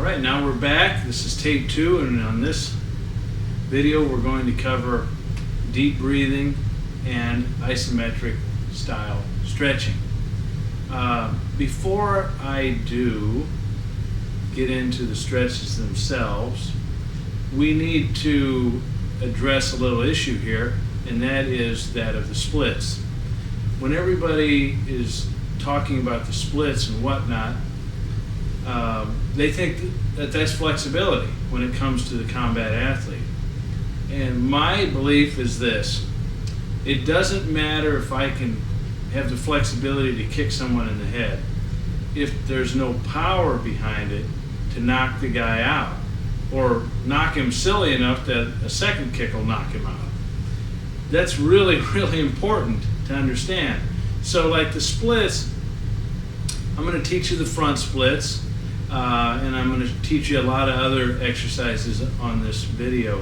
Alright, now we're back. This is tape 2, and on this video we're going to cover deep breathing and isometric style stretching. Before I do get into the stretches themselves, we need to address a little issue here, and that is that of the splits. When everybody is talking about the splits and whatnot, they think that that's flexibility when it comes to the combat athlete. And my belief is this: it doesn't matter if I can have the flexibility to kick someone in the head if there's no power behind it to knock the guy out, or knock him silly enough that a second kick will knock him out. That's really, really important to understand. So like the splits, I'm going to teach you the front splits, and I'm going to teach you a lot of other exercises on this video.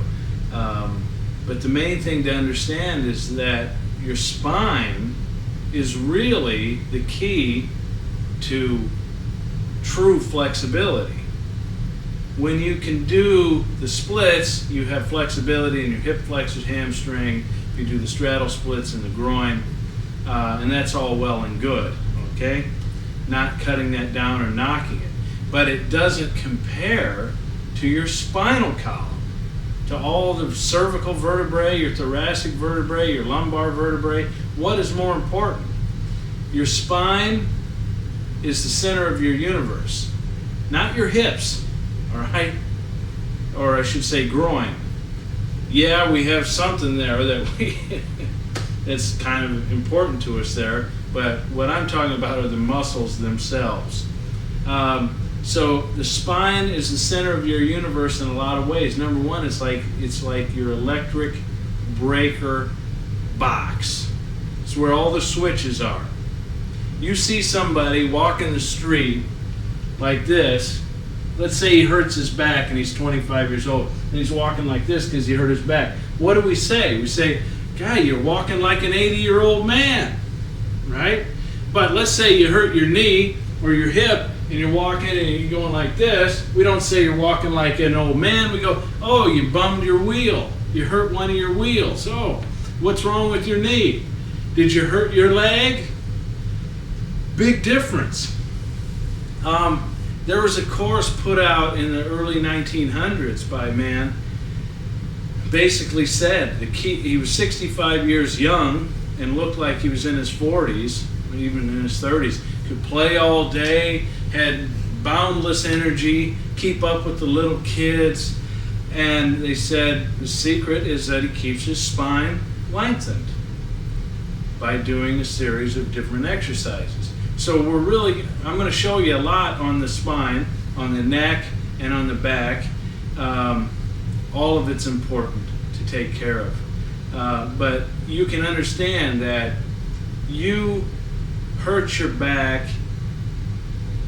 But the main thing to understand is that your spine is really the key to true flexibility. When you can do the splits, you have flexibility in your hip flexors, hamstring. You do the straddle splits in the groin, and that's all well and good, okay? Not cutting that down or knocking it. But it doesn't compare to your spinal column, to all the cervical vertebrae, your thoracic vertebrae, your lumbar vertebrae. What is more important? Your spine is the center of your universe, not your hips, all right? Or I should say groin. Yeah, we have something there that that's kind of important to us there, but what I'm talking about are the muscles themselves. So the spine is the center of your universe in a lot of ways. Number one, it's like your electric breaker box. It's where all the switches are. You see somebody walking the street like this. Let's say he hurts his back and he's 25 years old, and he's walking like this because he hurt his back. What do we say? We say, "Guy, you're walking like an 80-year-old man," right? But let's say you hurt your knee or your hip and you're walking and you're going like this. We don't say you're walking like an old man. We go, "Oh, you bummed your wheel. You hurt one of your wheels. Oh, what's wrong with your knee? Did you hurt your leg?" Big difference. There was a course put out in the early 1900s by a man. Basically said he was 65 years young and looked like he was in his 40s, or even in his 30s. Could play all day, had boundless energy, keep up with the little kids, and they said the secret is that he keeps his spine lengthened by doing a series of different exercises. So I'm going to show you a lot on the spine, on the neck, and on the back. All of it's important to take care of. But you can understand that you hurt your back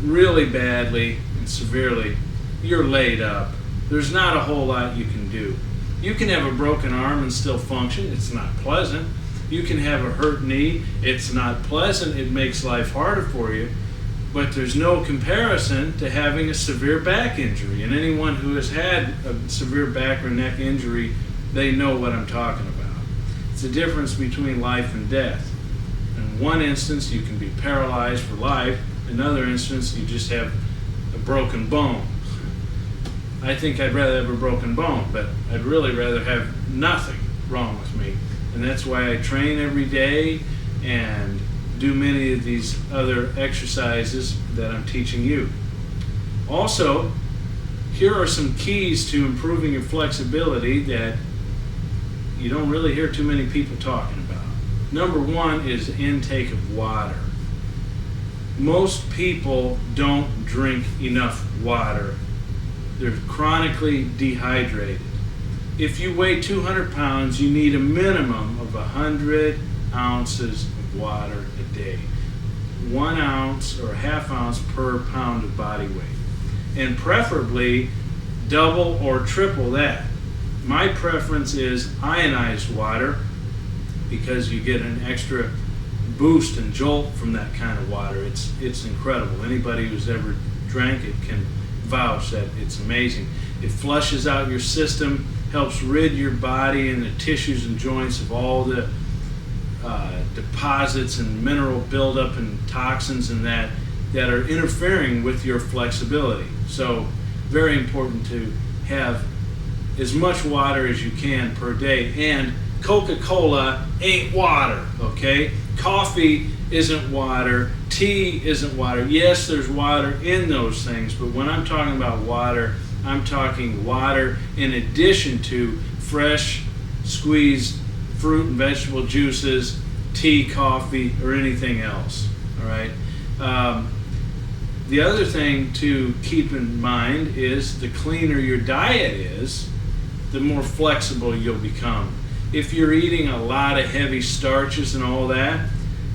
really badly and severely, you're laid up. There's not a whole lot you can do. You can have a broken arm and still function. It's not pleasant. You can have a hurt knee. It's not pleasant. It makes life harder for you. But there's no comparison to having a severe back injury. And anyone who has had a severe back or neck injury, they know what I'm talking about. It's the difference between life and death. In one instance, you can be paralyzed for life. In another instance, you just have a broken bone. I think I'd rather have a broken bone, but I'd really rather have nothing wrong with me. And that's why I train every day and do many of these other exercises that I'm teaching you. Also, here are some keys to improving your flexibility that you don't really hear too many people talking about. Number one is intake of water. Most people don't drink enough water. They're chronically dehydrated. If you weigh 200 pounds, you need a minimum of 100 ounces of water a day. 1 ounce or a half ounce per pound of body weight. And preferably double or triple that. My preference is ionized water because you get an extra boost and jolt from that kind of water. It's incredible. Anybody who's ever drank it can vouch that it's amazing. It flushes out your system, helps rid your body and the tissues and joints of all the deposits and mineral buildup and toxins and that are interfering with your flexibility. So very important to have as much water as you can per day. And Coca-Cola ain't water, okay? Coffee isn't water. Tea isn't water. Yes, there's water in those things, but when I'm talking about water, I'm talking water in addition to fresh squeezed fruit and vegetable juices, tea, coffee, or anything else, all right? The other thing to keep in mind is the cleaner your diet is, the more flexible you'll become. If you're eating a lot of heavy starches and all that,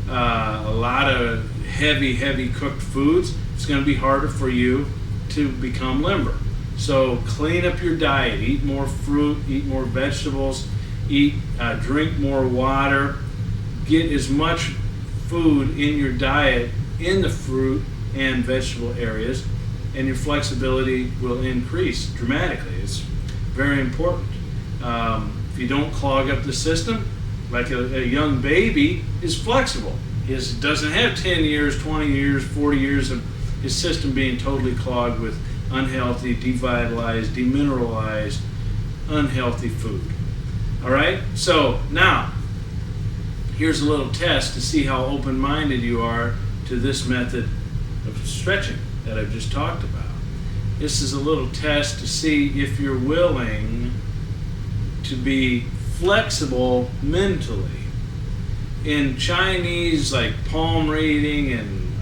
a lot of heavy cooked foods, it's going to be harder for you to become limber. So clean up your diet, eat more fruit, eat more vegetables, drink more water, get as much food in your diet in the fruit and vegetable areas, and your flexibility will increase dramatically. It's very important. If you don't clog up the system, like a young baby is flexible. He doesn't have 10 years, 20 years, 40 years of his system being totally clogged with unhealthy, devitalized, demineralized, unhealthy food. All right? So now, here's a little test to see how open-minded you are to this method of stretching that I've just talked about. This is a little test to see if you're willing to be flexible mentally. In Chinese, like palm reading and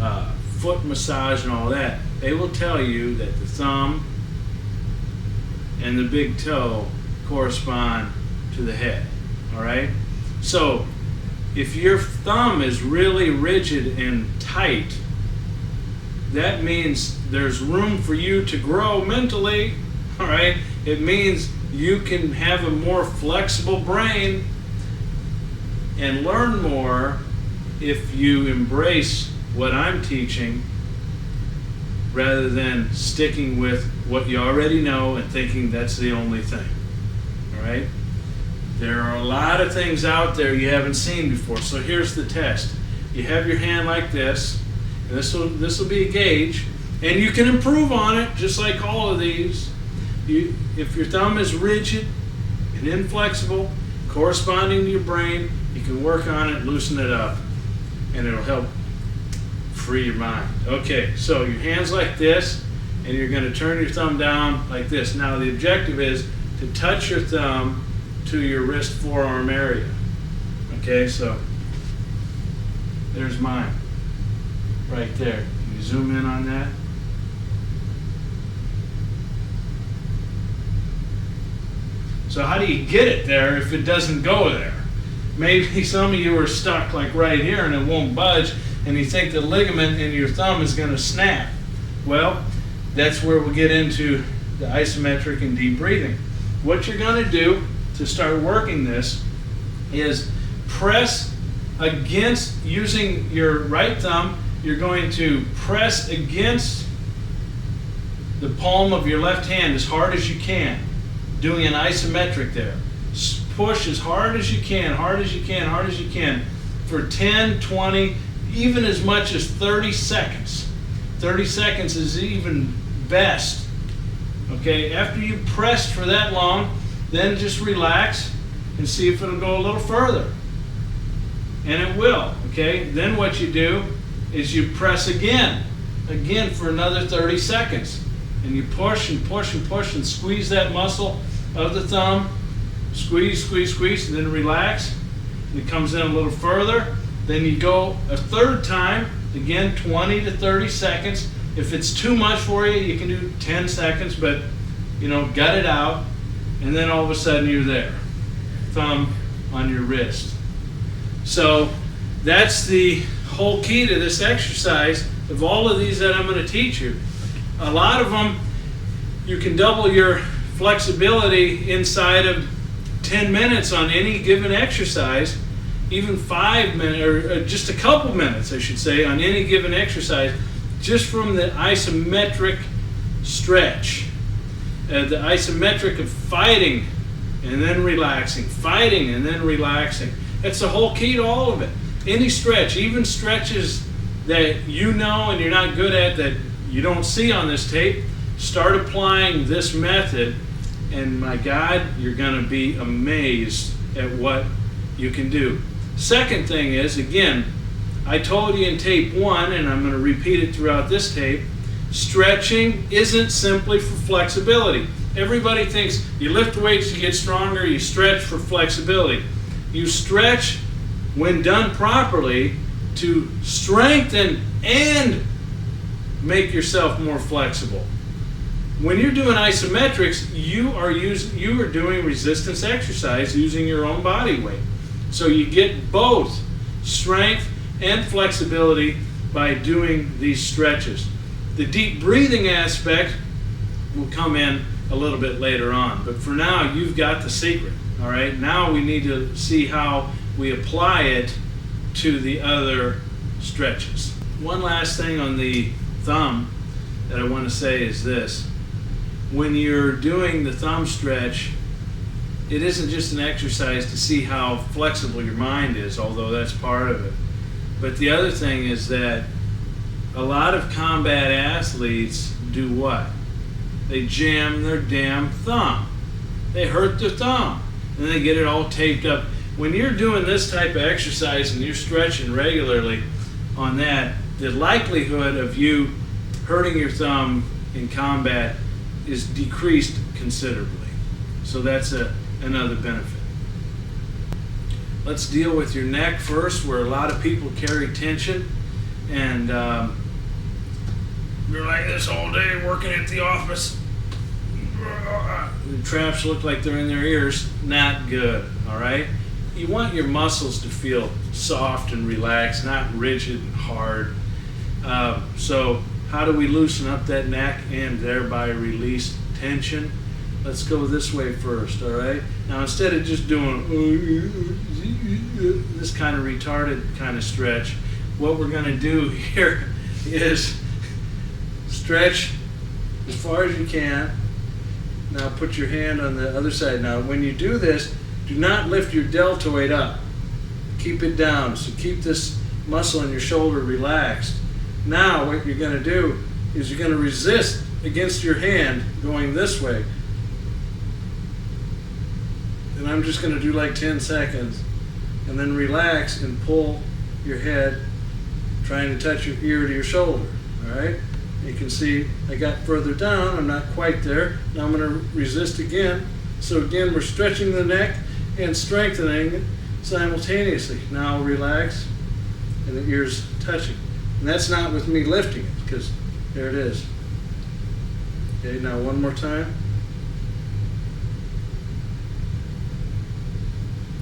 foot massage and all that, they will tell you that the thumb and the big toe correspond to the head, all right? So if your thumb is really rigid and tight, that means there's room for you to grow mentally, all right? It means you can have a more flexible brain and learn more if you embrace what I'm teaching rather than sticking with what you already know and thinking that's the only thing, all right? There are a lot of things out there you haven't seen before. So here's the test. You have your hand like this, and this will be a gauge, and you can improve on it just like all of these. If your thumb is rigid and inflexible, corresponding to your brain, you can work on it, loosen it up, and it'll help free your mind. Okay, so your hand's like this, and you're going to turn your thumb down like this. Now the objective is to touch your thumb to your wrist forearm area. Okay, so there's mine right there. Can you zoom in on that? So how do you get it there if it doesn't go there? Maybe some of you are stuck like right here and it won't budge, and you think the ligament in your thumb is going to snap. Well, that's where we'll get into the isometric and deep breathing. What you're going to do to start working this is press against, using your right thumb, you're going to press against the palm of your left hand as hard as you can, doing an isometric there. Push as hard as you can, hard as you can, hard as you can for 10, 20, even as much as 30 seconds. 30 seconds is even best. Okay, after you've pressed for that long, then just relax and see if it'll go a little further. And it will, okay? Then what you do is you press again for another 30 seconds. And you push and push and push and squeeze that muscle of the thumb. Squeeze, squeeze, squeeze, and then relax. And it comes in a little further. Then you go a third time, again 20 to 30 seconds. If it's too much for you, you can do 10 seconds, but gut it out. And then all of a sudden you're there. Thumb on your wrist. So that's the whole key to this exercise of all of these that I'm going to teach you. A lot of them, you can double your flexibility inside of 10 minutes on any given exercise, even 5 minutes, or just a couple minutes, I should say, on any given exercise, just from the isometric stretch. The isometric of fighting and then relaxing, fighting and then relaxing. That's the whole key to all of it. Any stretch, even stretches that you know and you're not good at that you don't see on this tape, start applying this method, and my God, you're going to be amazed at what you can do. Second thing is, again, I told you in tape 1, and I'm going to repeat it throughout this tape, stretching isn't simply for flexibility. Everybody thinks you lift weights, you get stronger, you stretch for flexibility. You stretch, when done properly, to strengthen and make yourself more flexible. When you're doing isometrics, you are doing resistance exercise using your own body weight. So you get both strength and flexibility by doing these stretches. The deep breathing aspect will come in a little bit later on, but for now you've got the secret. All right, now we need to see how we apply it to the other stretches. One last thing on the thumb that I want to say is this. When you're doing the thumb stretch, it isn't just an exercise to see how flexible your mind is, although that's part of it. But the other thing is that a lot of combat athletes do what? They jam their damn thumb. They hurt their thumb, and they get it all taped up. When you're doing this type of exercise and you're stretching regularly on that, the likelihood of you hurting your thumb in combat is decreased considerably. So that's another benefit. Let's deal with your neck first, where a lot of people carry tension, and you're like this all day working at the office. The traps look like they're in their ears. Not good, all right? You want your muscles to feel soft and relaxed, not rigid and hard. So how do we loosen up that neck and thereby release tension? Let's go this way first, all right? Now, instead of just doing this kind of retarded kind of stretch, what we're going to do here is stretch as far as you can. Now put your hand on the other side. Now, when you do this, do not lift your deltoid up. Keep it down. So keep this muscle in your shoulder relaxed. Now what you're going to do is you're going to resist against your hand going this way. And I'm just going to do like 10 seconds. And then relax and pull your head, trying to touch your ear to your shoulder. All right? You can see I got further down. I'm not quite there. Now I'm going to resist again. So again, we're stretching the neck and strengthening it simultaneously. Now I'll relax, and the ear's touching. And that's not with me lifting it, because there it is. Okay, now one more time.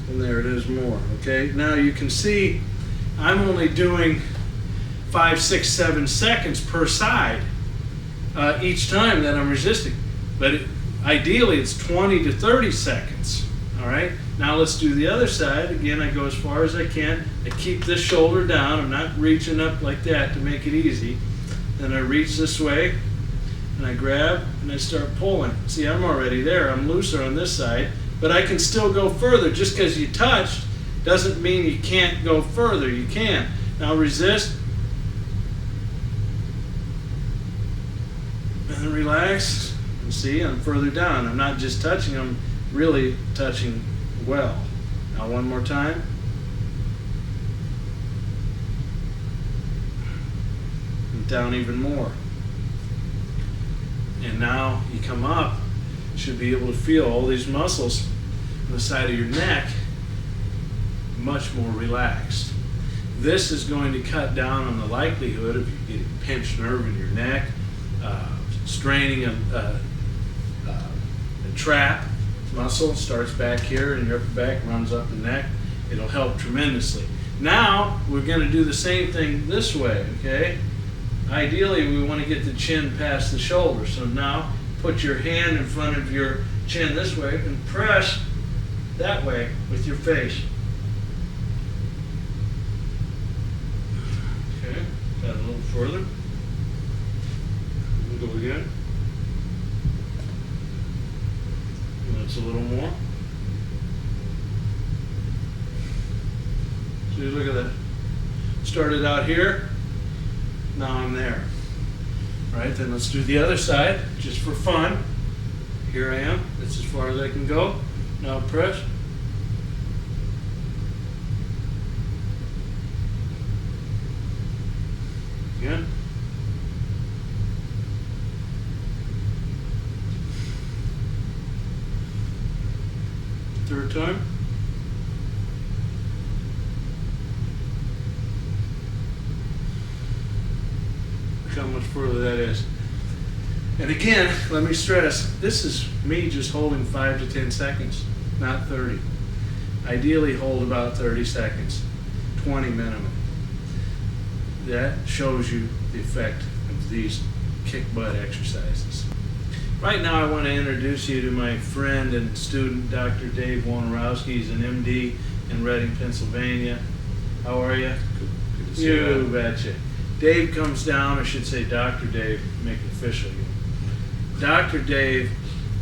And there it is more. Okay, now you can see I'm only doing 5, 6, 7 seconds per side each time that I'm resisting. But ideally, it's 20 to 30 seconds. All right, now let's do the other side. Again, I go as far as I can. I keep this shoulder down. I'm not reaching up like that to make it easy. Then I reach this way, and I grab, and I start pulling. See, I'm already there. I'm looser on this side, but I can still go further. Just because you touched doesn't mean you can't go further. You can. Now resist, and then relax. And see, I'm further down. I'm not just touching, I'm really touching well. Now one more time. And down even more. And now you come up, you should be able to feel all these muscles on the side of your neck much more relaxed. This is going to cut down on the likelihood of you getting a pinched nerve in your neck, straining a trap muscle, starts back here in your upper back, runs up the neck. It'll help tremendously. Now we're going to do the same thing this way, okay? Ideally, we want to get the chin past the shoulder. So now put your hand in front of your chin this way and press that way with your face. Okay, got a little further. We'll go again. That's a little more. So you look at that. Started out here, now I'm there. All right, then let's do the other side, just for fun. Here I am, that's as far as I can go. Now press. Again. Third time. Look how much further that is. And again, let me stress, this is me just holding 5 to 10 seconds, not 30. Ideally hold about 30 seconds, 20 minimum. That shows you the effect of these kick butt exercises. Right now I want to introduce you to my friend and student, Dr. Dave Wojnarowski. He's an MD in Reading, Pennsylvania. How are you? Good to see you. You betcha. Dave comes down, I should say Dr. Dave, make it official. Dr. Dave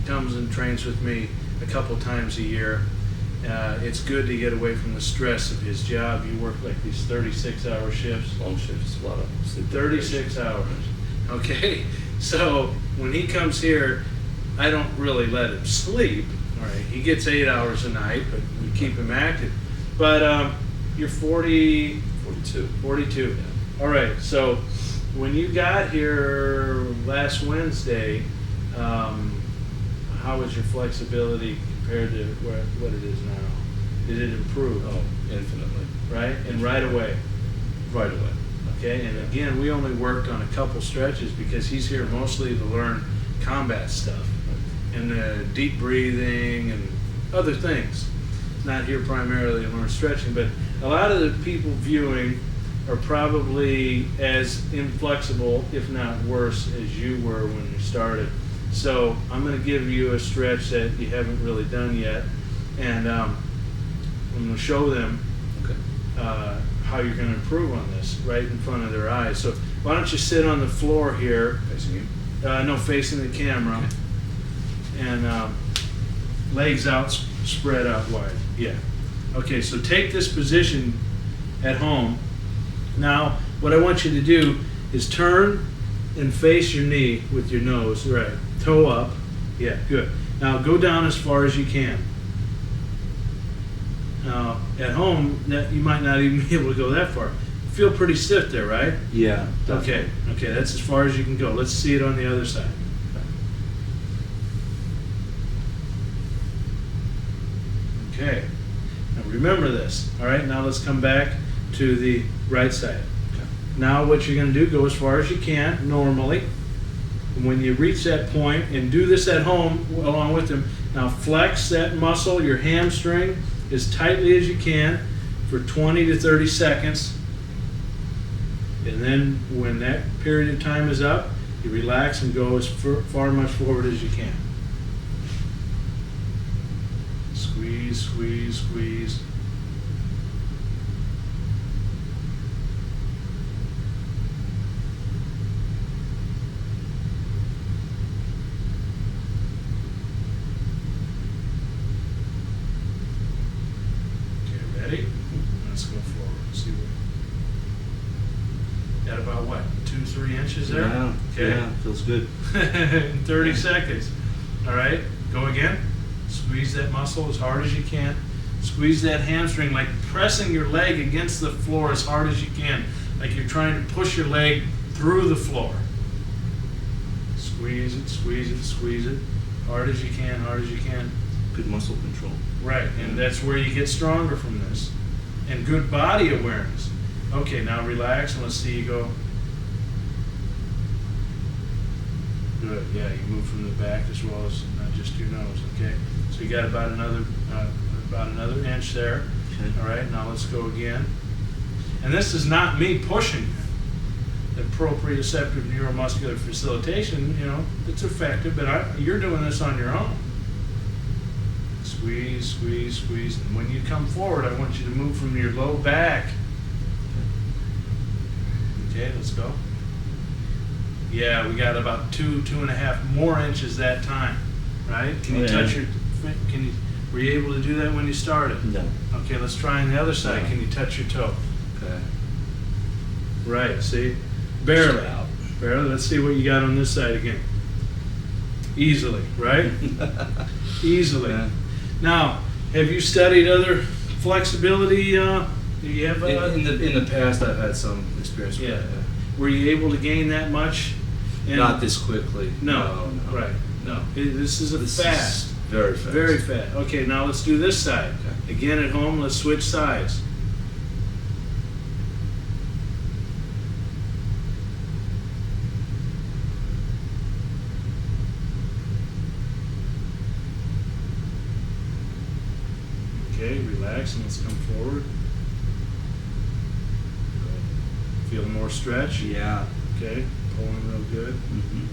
comes and trains with me a couple times a year. It's good to get away from the stress of his job. You work like these 36-hour shifts. Long shifts, a lot of sleep. 36 hours. Okay, so when he comes here, I don't really let him sleep. All right, he gets 8 hours a night, but we keep him active. But you're 42. 42. Yeah. All right, so when you got here last Wednesday, how was your flexibility compared to what it is now? Did it improve? Oh, infinitely. Right? And right away? Right away. Okay, and again, we only worked on a couple stretches because he's here mostly to learn combat stuff and deep breathing and other things. He's not here primarily to learn stretching, but a lot of the people viewing are probably as inflexible, if not worse, as you were when you started. So I'm going to give you a stretch that you haven't really done yet, and I'm going to show them how you're going to improve on this right in front of their eyes. So why don't you sit on the floor here? Facing you? No, facing the camera. Okay. And legs out, spread out wide. Yeah. Okay, so take this position at home. Now, what I want you to do is turn and face your knee with your nose. Right. Toe up. Yeah, good. Now go down as far as you can. Now, at home, you might not even be able to go that far. You feel pretty stiff there, right? Yeah. Definitely. Okay, that's as far as you can go. Let's see it on the other side. Okay. Now remember this. All right, now let's come back to the right side. Okay. Now what you're going to do, go as far as you can, normally. And when you reach that point, and do this at home along with them, now flex that muscle, your hamstring, as tightly as you can for 20 to 30 seconds. And then when that period of time is up, you relax and go as far much forward as you can. Squeeze, squeeze, squeeze. Ready? Let's go forward. See what. Got about what? 2-3 inches there? Yeah. Okay. Yeah, feels good. In 30 seconds. All right. Go again. Squeeze that muscle as hard as you can. Squeeze that hamstring, like pressing your leg against the floor as hard as you can, like you're trying to push your leg through the floor. Squeeze it, squeeze it, squeeze it. Hard as you can, hard as you can. Good muscle control. Right, and that's where you get stronger from this. And good body awareness. Okay, now relax and let's see you go. Good, yeah, you move from the back as well as not just your nose, okay? So you got about another inch there. Okay. All right, now let's go again. And this is not me pushing you. The proprioceptive neuromuscular facilitation, you know, it's effective, but you're doing this on your own. Squeeze, squeeze, squeeze. And when you come forward, I want you to move from your low back. Okay, let's go. Yeah, we got about 2.5 more inches that time, right? Can you touch your Can you? Were you able to do that when you started? No. Okay, let's try on the other side. No. Can you touch your toe? Okay. Right. See, barely. Just out. Barely. Let's see what you got on this side again. Easily, right? Easily. Yeah. Now, have you studied other flexibility? Do you have? In the past, I've had some experience with Yeah. that. Were you able to gain that much? And- Not this quickly. No. No. Right. No. This is a This fast. is very fast. Very fast. Okay, now let's do this side. Okay. Again at home, let's switch sides. Okay, relax and let's come forward. Good. Feel more stretch? Yeah. Okay, pulling real good. Mm-hmm.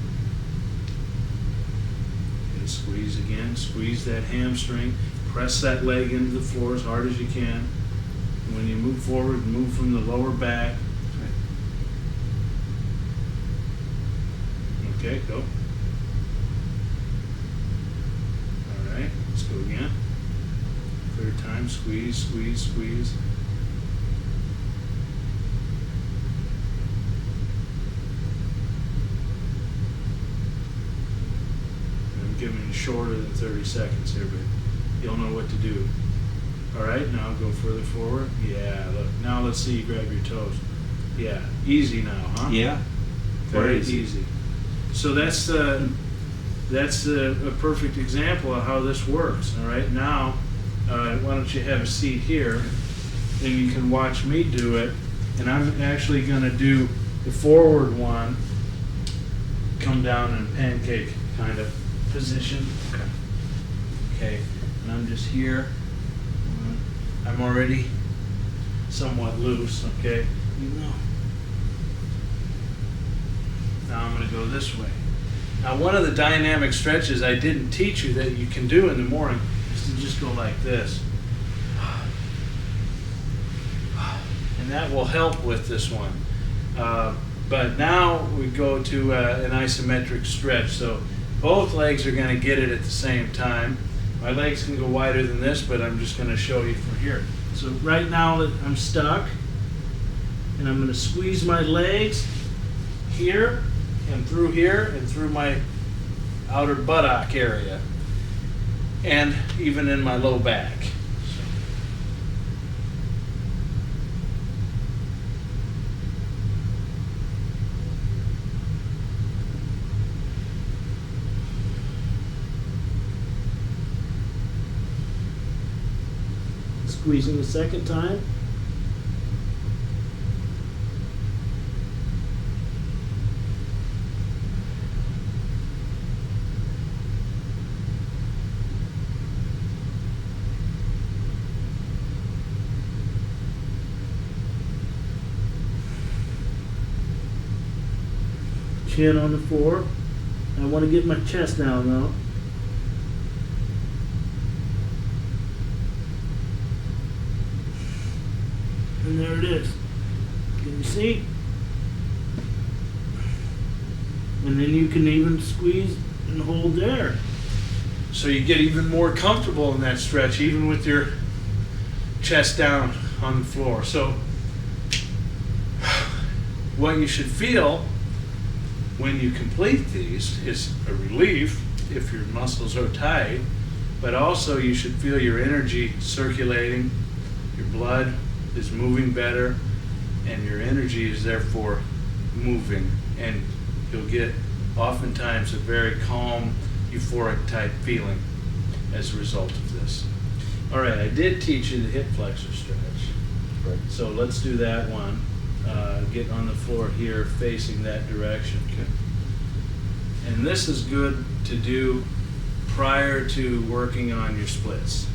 Okay, squeeze again. Squeeze that hamstring. Press that leg into the floor as hard as you can. And when you move forward, move from the lower back. Okay, go. All right, let's go again. Third time, squeeze, squeeze, squeeze. I'm giving you shorter than 30 seconds here, but you'll know what to do. All right, now go further forward. Yeah, look, now let's see you grab your toes. Yeah, easy now, huh? Yeah. Very easy. So that's a perfect example of how this works. All right, now why don't you have a seat here, and you can watch me do it. And I'm actually going to do the forward one, come down in a pancake kind of position. Okay. Okay, and I'm just here. I'm already somewhat loose. Okay, you know. Now I'm going to go this way. Now one of the dynamic stretches I didn't teach you that you can do in the morning is to just go like this. And that will help with this one. But now we go to an isometric stretch. So both legs are going to get it at the same time. My legs can go wider than this, but I'm just going to show you from here. So right now that I'm stuck, and I'm going to squeeze my legs here and through my outer buttock area, and even in my low back. Squeezing the second time. Chin on the floor. I want to get my chest down though. And there it is. Can you see? And then you can even squeeze and hold there. So you get even more comfortable in that stretch, even with your chest down on the floor. So what you should feel when you complete these is a relief if your muscles are tight, but also you should feel your energy circulating, your blood is moving better, and your energy is therefore moving, and you'll get oftentimes a very calm, euphoric type feeling as a result of this. All right, I did teach you the hip flexor stretch. Right. So let's do that one. Get on the floor here facing that direction. Okay. And this is good to do prior to working on your splits.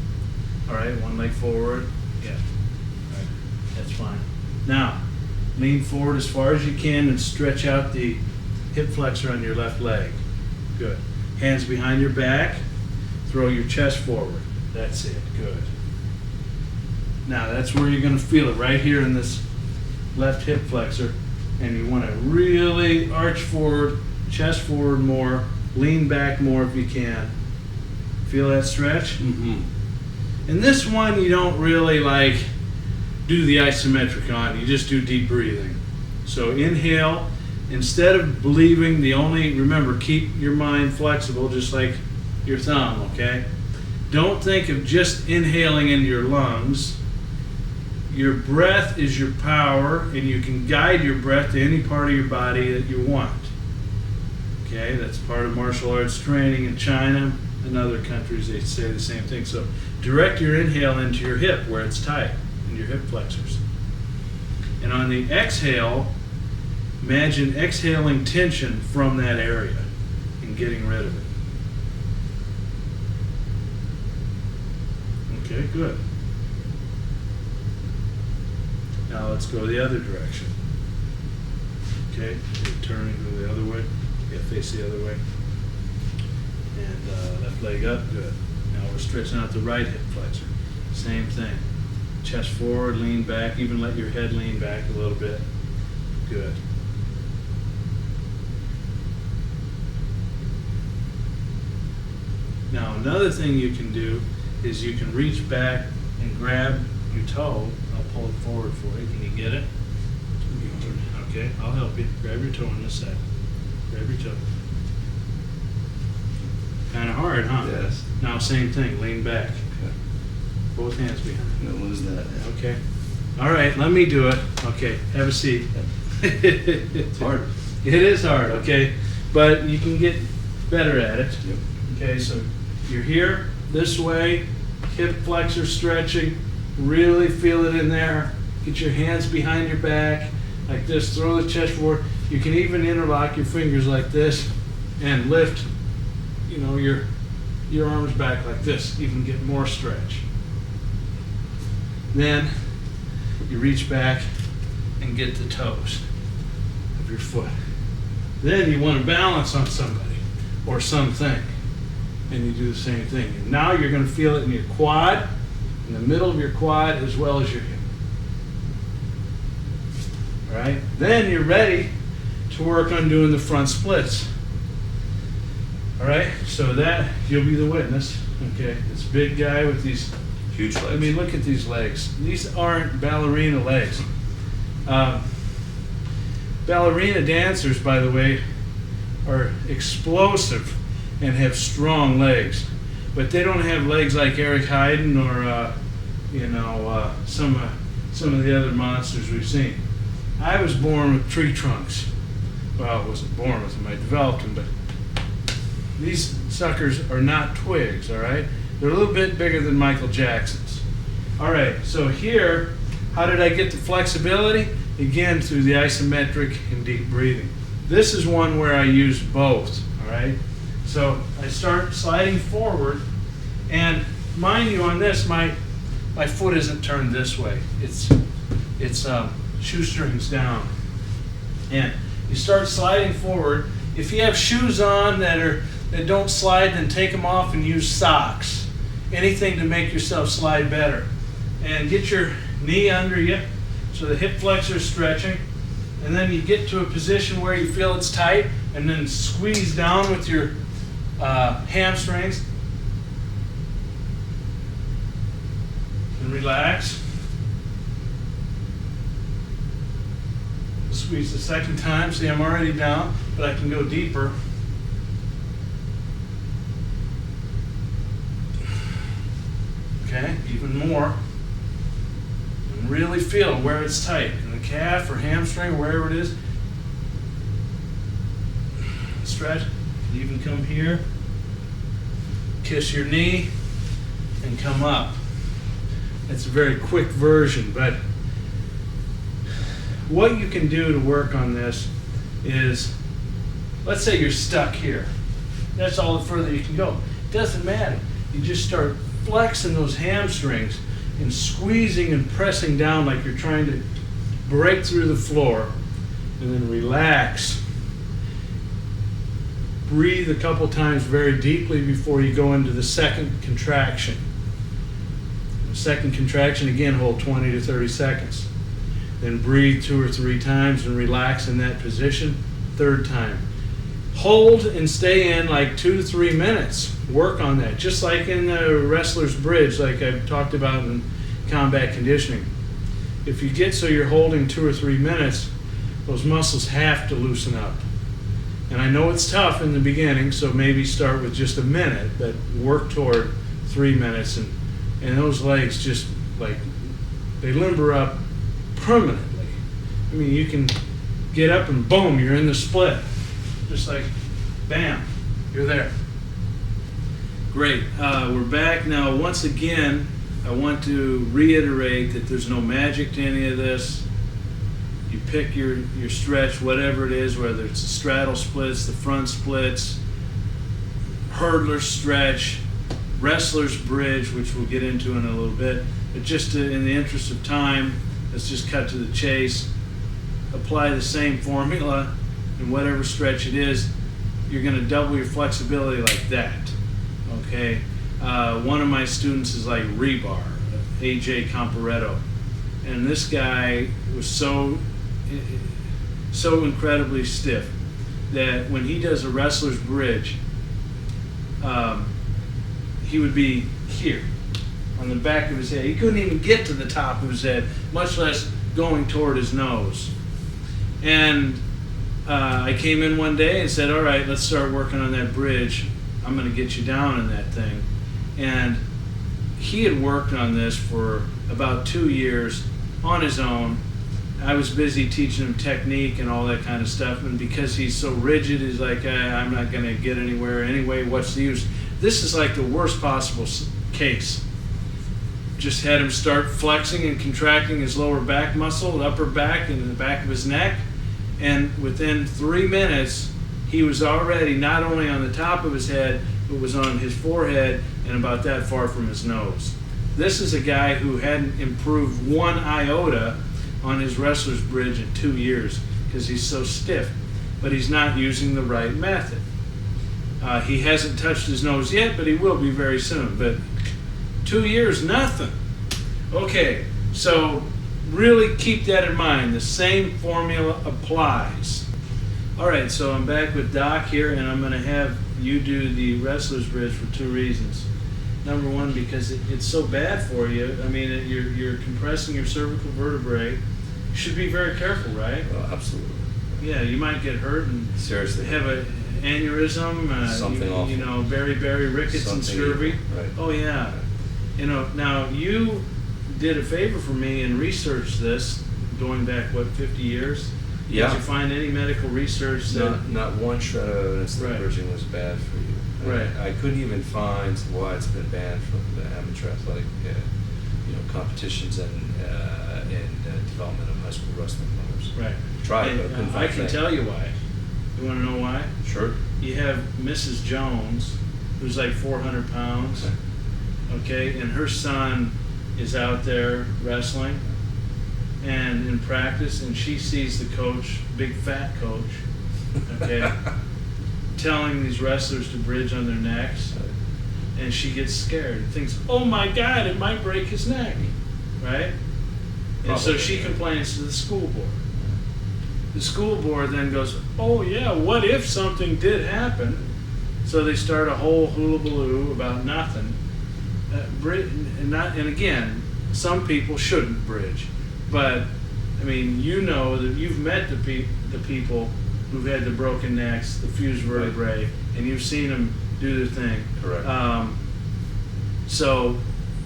All right, one leg forward. Yeah. All right, that's fine. Now, lean forward as far as you can and stretch out the hip flexor on your left leg. Good. Hands behind your back. Throw your chest forward. That's it. Good. Now, that's where you're going to feel it, right here in this left hip flexor. And you want to really arch forward, chest forward more, lean back more if you can. Feel that stretch? Mm-hmm. And this one you don't really like do the isometric on, you just do deep breathing. So inhale, instead of believing remember, keep your mind flexible just like your thumb, okay? Don't think of just inhaling into your lungs. Your breath is your power, and you can guide your breath to any part of your body that you want. Okay, that's part of martial arts training in China and other countries. They say the same thing. So direct your inhale into your hip where it's tight, in your hip flexors. And on the exhale, imagine exhaling tension from that area and getting rid of it. Okay, good. Now let's go the other direction. Okay, you're turning the other way. Yeah, face the other way. And left leg up, good. Now we're stretching out the right hip flexor. Same thing. Chest forward, lean back, even let your head lean back a little bit. Good. Now another thing you can do is you can reach back and grab your toe. I'll pull it forward for you. Can you get it? Okay, I'll help you. Grab your toe on this side. Grab your toe. Kind of hard, huh? Yes. Now same thing, lean back. Okay. Both hands behind. I'm gonna lose that. Okay. All right, let me do it. Okay, have a seat. It's hard. It is hard, okay? But you can get better at it. Yep. Okay, so you're here, this way, hip flexor stretching, really feel it in there. Get your hands behind your back, like this, throw the chest forward. You can even interlock your fingers like this and lift, your arms back like this, even get more stretch. Then you reach back and get the toes of your foot. Then you want to balance on somebody or something, and you do the same thing. And now you're going to feel it in your quad, in the middle of your quad, as well as your hip. All right? Then you're ready to work on doing the front splits. All right? So that, you'll be the witness. Okay? This big guy with these Huge legs. I mean, look at these legs. These aren't ballerina legs. Ballerina dancers, by the way, are explosive and have strong legs, but they don't have legs like Eric Heiden or some of the other monsters we've seen. I was born with tree trunks. Well, I wasn't born with them. I developed them, but these suckers are not twigs. All right. They're a little bit bigger than Michael Jackson's. All right, so here, how did I get the flexibility? Again, through the isometric and deep breathing. This is one where I use both, all right? So I start sliding forward, and mind you, on this, my foot isn't turned this way. It's shoestrings down. And you start sliding forward. If you have shoes on that don't slide, then take them off and use socks. Anything to make yourself slide better. And get your knee under you so the hip flexor is stretching. And then you get to a position where you feel it's tight, and then squeeze down with your hamstrings. And relax. Squeeze the second time. See, I'm already down, but I can go deeper. Okay, even more. And really feel where it's tight, in the calf or hamstring, wherever it is. Stretch. You even come here, kiss your knee, and come up. It's a very quick version, but what you can do to work on this is, let's say you're stuck here. That's all the further you can go. It doesn't matter. You just start flexing those hamstrings and squeezing and pressing down like you're trying to break through the floor, and then relax. Breathe a couple times very deeply before you go into the second contraction. The second contraction, again, hold 20 to 30 seconds. Then breathe 2 or 3 times and relax in that position. Third time. hold and stay in like 2 to 3 minutes. Work on that, just like in the wrestler's bridge, like I've talked about in combat conditioning. If you get so you're holding 2 or 3 minutes, those muscles have to loosen up. And I know it's tough in the beginning, so maybe start with just a minute, but work toward 3 minutes, and those legs just like, they limber up permanently. I mean, you can get up and boom, you're in the split. Just like, bam, you're there. Great, we're back now. Once again, I want to reiterate that there's no magic to any of this. You pick your stretch, whatever it is, whether it's the straddle splits, the front splits, hurdler stretch, wrestler's bridge, which we'll get into in a little bit. But just in the interest of time, let's just cut to the chase. Apply the same formula in whatever stretch it is. You're going to double your flexibility like that. Okay? One of my students is like rebar, AJ Comparetto. And this guy was so incredibly stiff that when he does a wrestler's bridge, he would be here on the back of his head. He couldn't even get to the top of his head, much less going toward his nose. And I came in one day and said, all right, let's start working on that bridge. I'm going to get you down in that thing. And he had worked on this for about 2 years on his own. I was busy teaching him technique and all that kind of stuff, and because he's so rigid, he's like, I'm not going to get anywhere anyway, what's the use? This is like the worst possible case. Just had him start flexing and contracting his lower back muscle, upper back, and the back of his neck, and within 3 minutes, he was already not only on the top of his head, but was on his forehead and about that far from his nose. This is a guy who hadn't improved 1 iota on his wrestler's bridge in 2 years because he's so stiff, but he's not using the right method. He hasn't touched his nose yet, but he will be very soon. But 2 years, nothing. Okay, so really keep that in mind. The same formula applies. All right, so I'm back with Doc here, and I'm going to have you do the wrestler's bridge for 2 reasons. Number one, because it's so bad for you. I mean, you're compressing your cervical vertebrae. You should be very careful, right? Oh, absolutely. Yeah, you might get hurt and Seriously. have an aneurysm. Something awful. You know, beriberi, rickets, and scurvy. Right. Oh yeah. You know, now you did a favor for me and researched this, going back 50 years. Yeah. Did you find any medical research that? Not one shred of evidence that Right. bridging was bad for you. Right. I couldn't even find why it's been banned from the amateur athletic, competitions and development of high school wrestling players. Right. Tried, And, but I couldn't I find can that. tell you why. You want to know why? Sure. You have Mrs. Jones, who's like 400 pounds, okay, and her son is out there wrestling and in practice, and she sees the coach, big fat coach, okay, telling these wrestlers to bridge on their necks, and she gets scared, thinks, oh my God, it might break his neck, right? And so Probably, she yeah. complains to the school board. The school board then goes, oh yeah, what if something did happen? So they start a whole hullabaloo about nothing. And again, some people shouldn't bridge, but I mean, you know that you've met the people who've had the broken necks, the fused vertebrae, Right. and you've seen them do their thing. Correct. So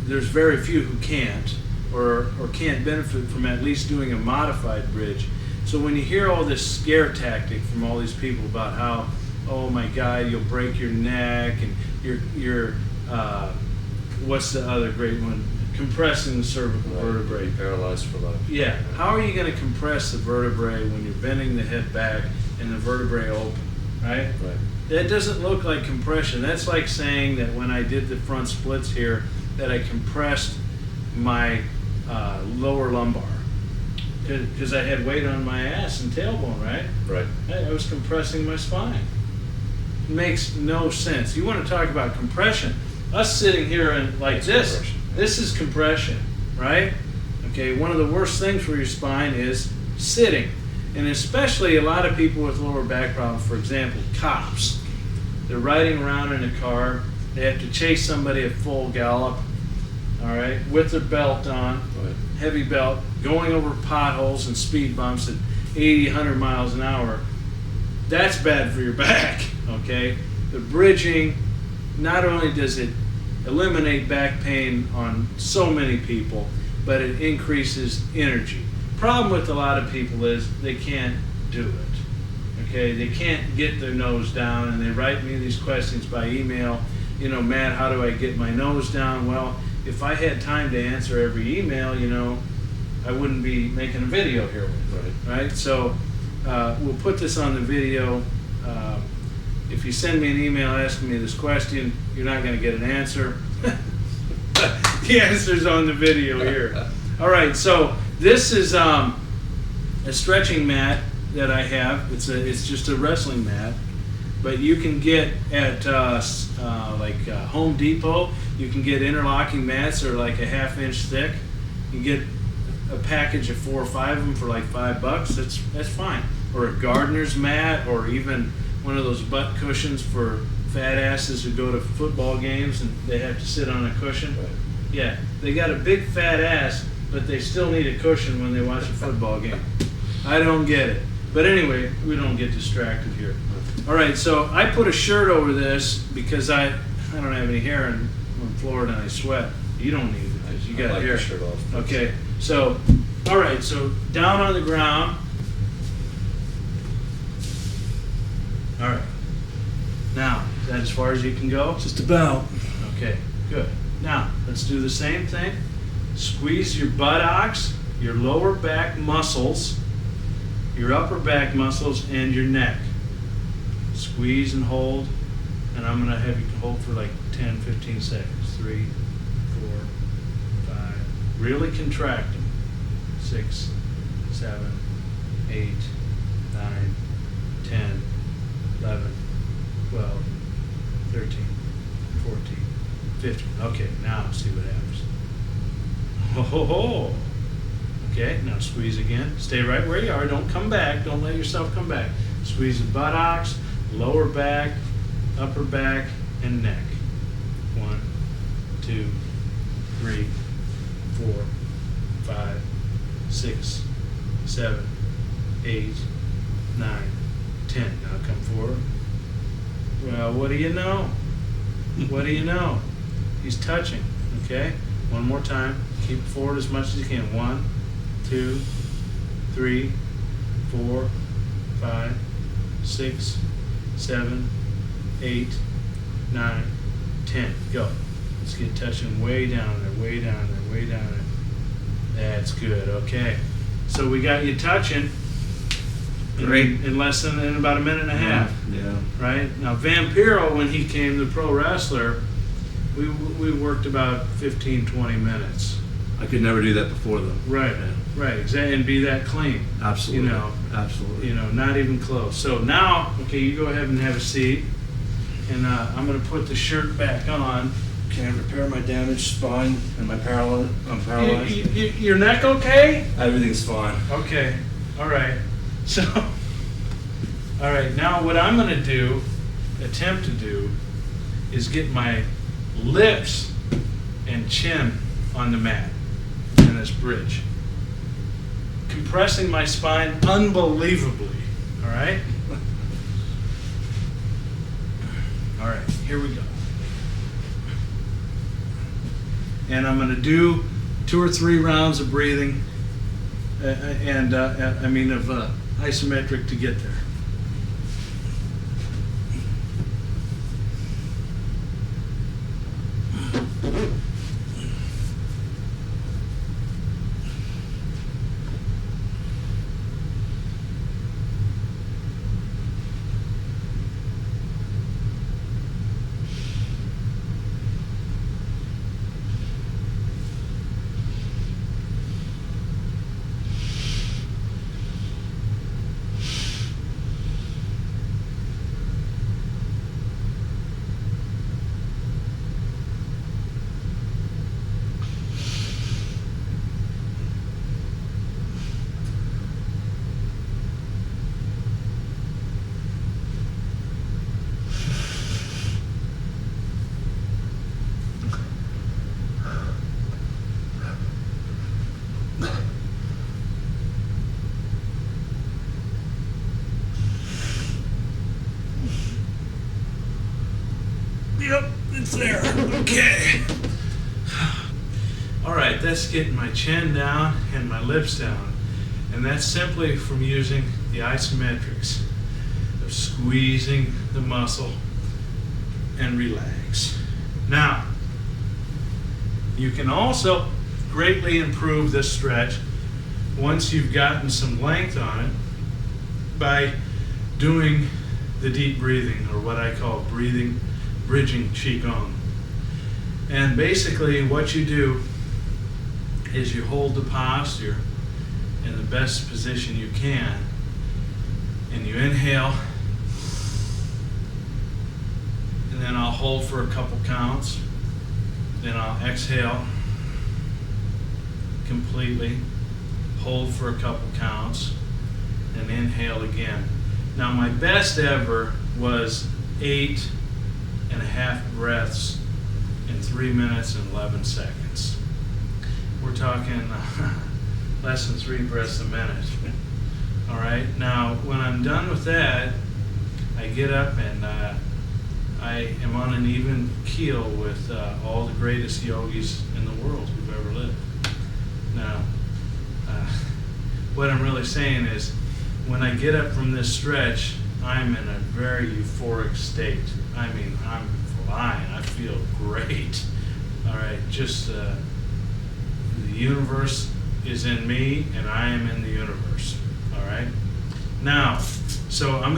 there's very few who can't or can't benefit from at least doing a modified bridge. So when you hear all this scare tactic from all these people about how, oh my God, you'll break your neck, and you're what's the other great one? Compressing the cervical vertebrae. Paralyzed for life. Yeah. How are you going to compress the vertebrae when you're bending the head back and the vertebrae open, right? Right. That doesn't look like compression. That's like saying that when I did the front splits here, that I compressed my lower lumbar because I had weight on my ass and tailbone, right? Right. I was compressing my spine. It makes no sense. You want to talk about compression? Us sitting here and like That's this, this is compression, right? Okay, one of the worst things for your spine is sitting. And especially a lot of people with lower back problems, for example, cops. They're riding around in a car, they have to chase somebody at full gallop, all right, with their belt on, Right. heavy belt, going over potholes and speed bumps at 80, 100 miles an hour. That's bad for your back, okay? The bridging, not only does it eliminate back pain on so many people, but it increases energy. Problem with a lot of people is they can't do it, okay? They can't get their nose down, and they write me these questions by email, you know, Matt, how do I get my nose down? Well, if I had time to answer every email, you know, I wouldn't be making a video here with it, right? So we'll put this on the video. If you send me an email asking me this question, you're not going to get an answer. The answer's on the video here. All right, so this is a stretching mat that I have. It's just a wrestling mat, but you can get at Home Depot. You can get interlocking mats that are like a ½ inch thick. You get a package of 4 or 5 of them for like $5. That's fine. Or a gardener's mat, or even one of those butt cushions for fat asses who go to football games and they have to sit on a cushion. Right. Yeah, they got a big fat ass, but they still need a cushion when they watch a football game. I don't get it. But anyway, we don't get distracted here. All right, so I put a shirt over this because I don't have any hair in Florida and I sweat. You don't need it because you got I like hair. the shirt off. Okay, so, all right, so down on the ground. All right. Now, is that as far as you can go? Just about. Okay, good. Now, let's do the same thing. Squeeze your buttocks, your lower back muscles, your upper back muscles, and your neck. Squeeze and hold, and I'm gonna have you hold for like 10, 15 seconds. 3, 4, 5. Really contract them. 6, 7, 8, 9, 10, 11, 12, 13, 14, 15. Okay, now see what happens. Ho ho ho. Okay, now squeeze again. Stay right where you are. Don't come back. Don't let yourself come back. Squeeze the buttocks, lower back, upper back, and neck. 1, 2, 3, 4, 5, 6, 7, 8, 9, 10. Now come forward. Well, what do you know? What do you know? He's touching, okay? One more time. Keep it forward as much as you can. 1, 2, 3, 4, 5, 6, 7, 8, 9, 10. Go. Let's get touching way down there, way down there, way down there. That's good, okay. So we got you touching in less than in about a minute and a half. Yeah. Right? Now Vampiro, when he came, the pro wrestler, we worked about 15, 20 minutes. I could never do that before though. Right, Yeah. right, exactly, and be that clean. Absolutely. You know, Absolutely. not even close. So now, okay, you go ahead and have a seat, and I'm going to put the shirt back on. Can I repair my damaged spine and my I'm paralyzed? Your neck okay? Everything's fine. Okay, all right. So, all right, now what I'm going to attempt to do, is get my lips and chin on the mat in this bridge. Compressing my spine unbelievably, all right? All right, here we go. And I'm going to do 2 or 3 rounds of breathing, of isometric to get there. There, okay. All right, that's getting my chin down and my lips down. And that's simply from using the isometrics of squeezing the muscle and relax. Now, you can also greatly improve this stretch once you've gotten some length on it by doing the deep breathing, or what I call bridging Qigong. And basically what you do is you hold the posture in the best position you can, and you inhale, and then I'll hold for a couple counts, then I'll exhale completely, hold for a couple counts, and inhale again. Now my best ever was 8.5 breaths in 3 minutes and 11 seconds. We're talking less than 3 breaths a minute. All right, now when I'm done with that, I get up and I am on an even keel with all the greatest yogis in the world who've ever lived. Now, what I'm really saying is, when I get up from this stretch, I'm in a very euphoric state. I mean, I'm flying. I feel great. All right, just the universe is in me, and I am in the universe. All right. Now, so I'm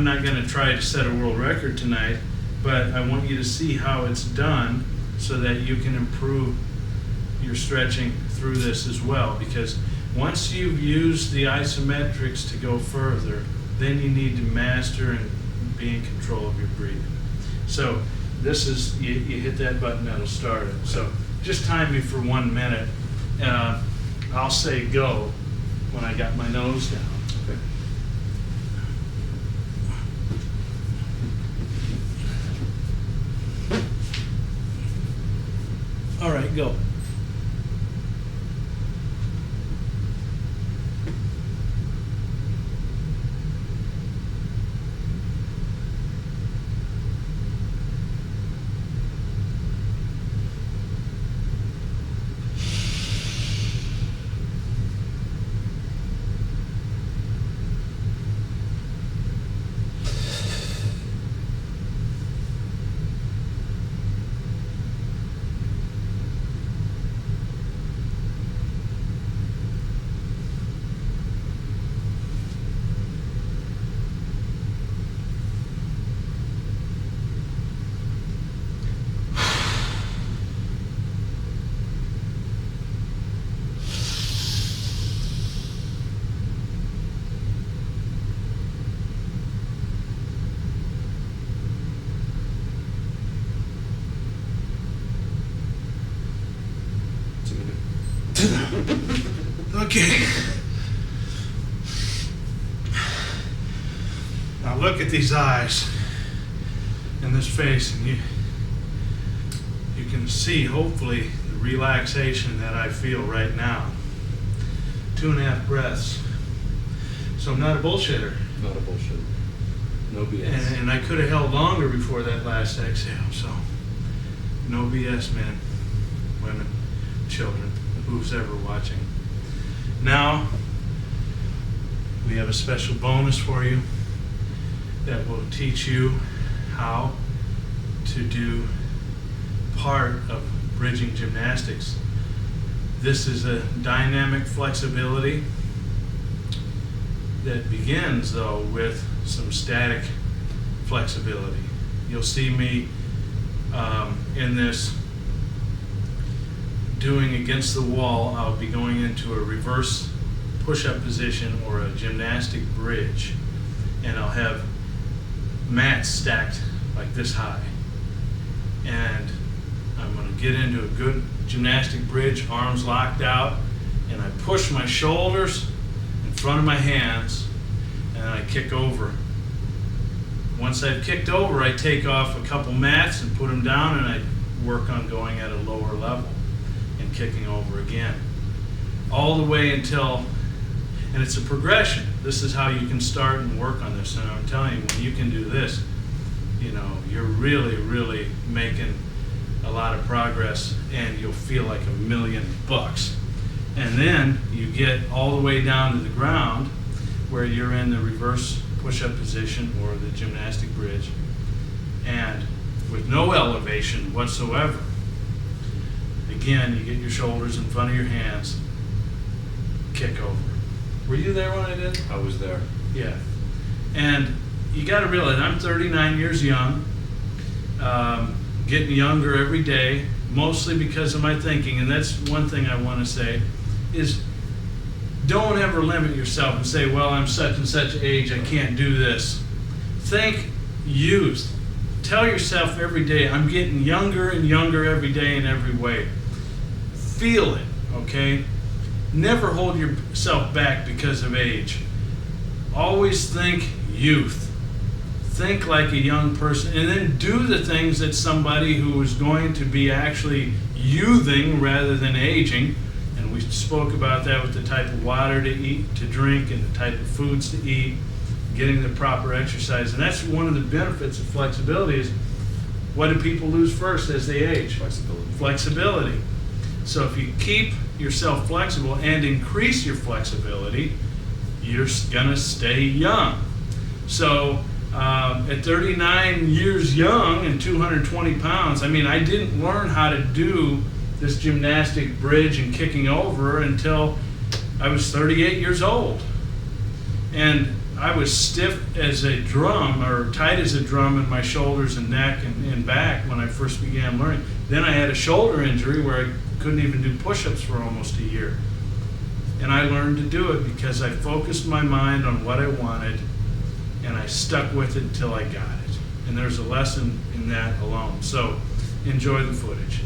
not gonna try to set a world record tonight, but I want you to see how it's done so that you can improve your stretching through this as well. Because once you've used the isometrics to go further, then you need to master and be in control of your breathing. So this is, you hit that button, that'll start it. So just time me for 1 minute. I'll say go when I got my nose down. Okay. All right, go. Okay. Now look at these eyes and this face, and you can see, hopefully, the relaxation that I feel right now. 2.5 breaths. So I'm not a bullshitter. Not a bullshit. No BS. And I could have held longer before that last exhale. So no BS, men, women, children, who's ever watching. Now, we have a special bonus for you that will teach you how to do part of bridging gymnastics. This is a dynamic flexibility that begins, though, with some static flexibility. You'll see me in this doing against the wall. I'll be going into a reverse push-up position or a gymnastic bridge, and I'll have mats stacked like this high, and I'm going to get into a good gymnastic bridge, arms locked out, and I push my shoulders in front of my hands, and I kick over. Once I've kicked over, I take off a couple mats and put them down, and I work on going at a lower level and kicking over again. All the way until, and it's a progression. This is how you can start and work on this. And I'm telling you, when you can do this, you know, you're really, really making a lot of progress, and you'll feel like $1,000,000. And then you get all the way down to the ground where you're in the reverse push-up position or the gymnastic bridge, and with no elevation whatsoever. Again, you get your shoulders in front of your hands, kick over. Were you there when I did? I was there. Yeah. And you got to realize I'm 39 years young, getting younger every day, mostly because of my thinking. And that's one thing I want to say is don't ever limit yourself and say, well, I'm such and such age, I can't do this. Think youth. Tell yourself every day, I'm getting younger and younger every day in every way. Feel it, okay? Never hold yourself back because of age. Always think youth. Think like a young person, and then do the things that somebody who is going to be actually youthing rather than aging. And we spoke about that with the type of water to eat, to drink, and the type of foods to eat, getting the proper exercise. And that's one of the benefits of flexibility is what do people lose first as they age? Flexibility. Flexibility. So if you keep yourself flexible and increase your flexibility, you're gonna stay young. So at 39 years young and 220 pounds, I mean, I didn't learn how to do this gymnastic bridge and kicking over until I was 38 years old. And I was stiff as a drum, or tight as a drum in my shoulders and neck and back when I first began learning. Then I had a shoulder injury where I couldn't even do push-ups for almost a year. And I learned to do it because I focused my mind on what I wanted, and I stuck with it until I got it. And there's a lesson in that alone. So enjoy the footage.